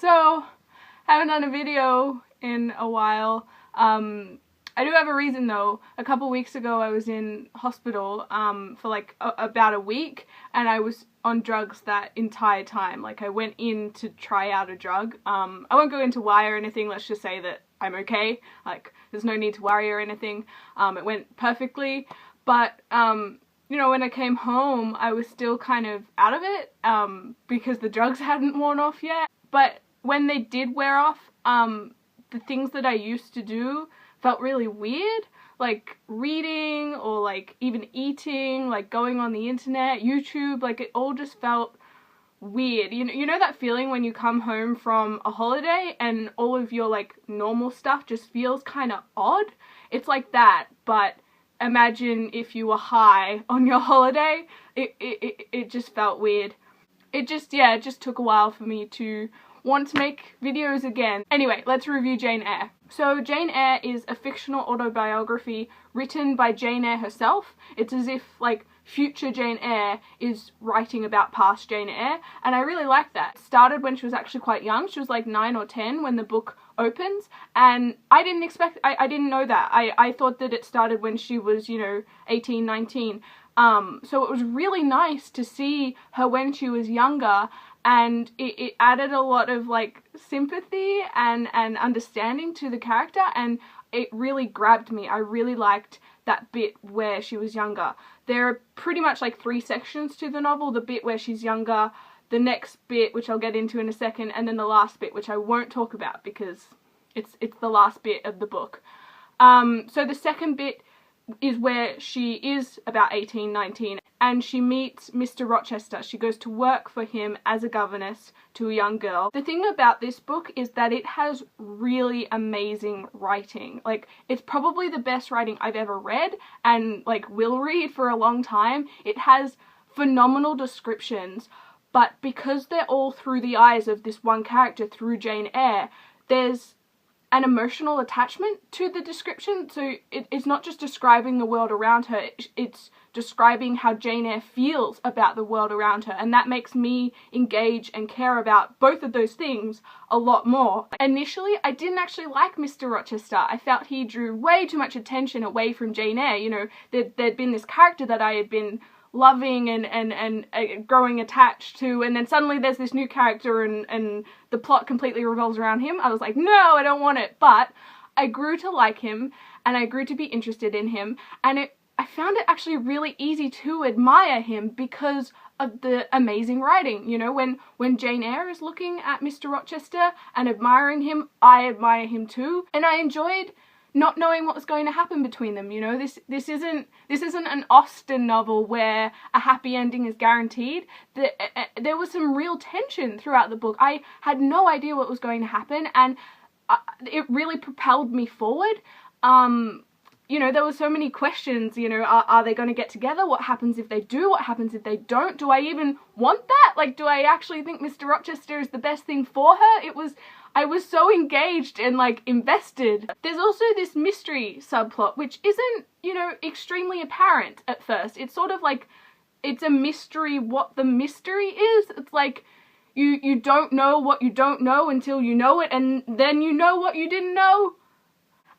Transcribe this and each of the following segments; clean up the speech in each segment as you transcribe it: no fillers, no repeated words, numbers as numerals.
So, haven't done a video in a while. I do have a reason though. A couple weeks ago I was in hospital for like about a week, and I was on drugs that entire time. Like, I went in to try out a drug. I won't go into why or anything, let's just say that I'm okay. Like, there's no need to worry or anything. It went perfectly, but you know, when I came home I was still kind of out of it because the drugs hadn't worn off yet. But when they did wear off, the things that I used to do felt really weird, like reading or like even eating, like going on the internet, YouTube, like it all just felt weird. You know that feeling when you come home from a holiday and all of your like normal stuff just feels kind of odd? It's like that, but imagine if you were high on your holiday. It just felt weird. It just took a while for me to want to make videos again. Anyway, let's review Jane Eyre. So Jane Eyre is a fictional autobiography written by Jane Eyre herself. It's as if like future Jane Eyre is writing about past Jane Eyre, and I really like that. It started when she was actually quite young. She was like 9 or 10 when the book opens, and I didn't know that. I thought that it started when she was, you know, 18, 19. So it was really nice to see her when she was younger, and it added a lot of like sympathy and understanding to the character, and it really grabbed me. I really liked that bit where she was younger. There are pretty much like 3 sections to the novel: the bit where she's younger, the next bit, which I'll get into in a second, and then the last bit, which I won't talk about because it's the last bit of the book. So the second bit is where she is about 18, 19, and she meets Mr. Rochester. She goes to work for him as a governess to a young girl. The thing about this book is that it has really amazing writing. Like, it's probably the best writing I've ever read and like will read for a long time. It has phenomenal descriptions, but because they're all through the eyes of this one character, through Jane Eyre, there's an emotional attachment to the description. So it's not just describing the world around her, it's describing how Jane Eyre feels about the world around her, and that makes me engage and care about both of those things a lot more. Initially, I didn't actually like Mr. Rochester. I felt he drew way too much attention away from Jane Eyre. You know, there'd been this character that I had been loving and growing attached to, and then suddenly there's this new character and the plot completely revolves around him. I was like, no, I don't want it. But I grew to like him, and I grew to be interested in him, and I found it actually really easy to admire him because of the amazing writing. You know, when Jane Eyre is looking at Mr. Rochester and admiring him, I admire him too, and I enjoyed not knowing what was going to happen between them. You know, this isn't an Austen novel where a happy ending is guaranteed. There was some real tension throughout the book. I had no idea what was going to happen, and it really propelled me forward. You know, there were so many questions. You know, are they going to get together? What happens if they do? What happens if they don't? Do I even want that? Like, do I actually think Mr. Rochester is the best thing for her? I was so engaged and like invested. There's also this mystery subplot, which isn't, you know, extremely apparent at first. It's sort of like, it's a mystery what the mystery is. It's like, you don't know what you don't know until you know it, and then you know what you didn't know.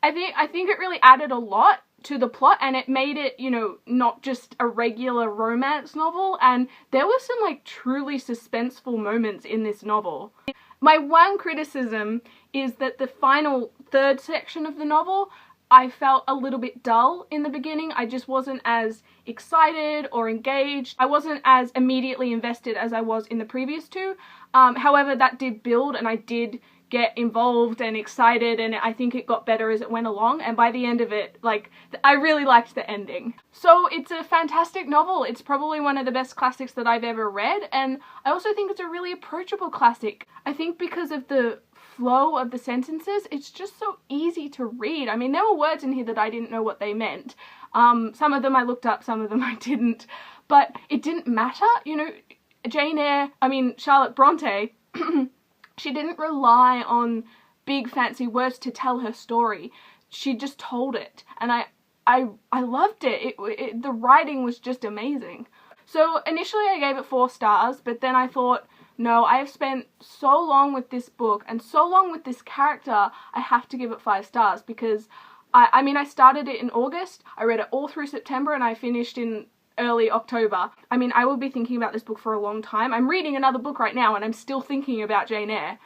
I think it really added a lot to the plot, and it made it, you know, not just a regular romance novel, and there were some like truly suspenseful moments in this novel. My one criticism is that the final 3rd section of the novel, I felt a little bit dull in the beginning. I just wasn't as excited or engaged. I wasn't as immediately invested as I was in the previous 2. However, that did build, and I did get involved and excited, and I think it got better as it went along, and by the end of it, like, I really liked the ending. So it's a fantastic novel. It's probably one of the best classics that I've ever read, and I also think it's a really approachable classic. I think because of the flow of the sentences, it's just so easy to read. I mean, there were words in here that I didn't know what they meant. Some of them I looked up, some of them I didn't, but it didn't matter. You know, Charlotte Bronte, she didn't rely on big fancy words to tell her story. She just told it, and I loved it. The writing was just amazing. So initially I gave it 4 stars, but then I thought no, I have spent so long with this book and so long with this character, I have to give it 5 stars, because I mean, I started it in August, I read it all through September, and I finished in early October. I mean, I will be thinking about this book for a long time. I'm reading another book right now and I'm still thinking about Jane Eyre.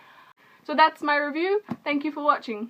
So that's my review. Thank you for watching.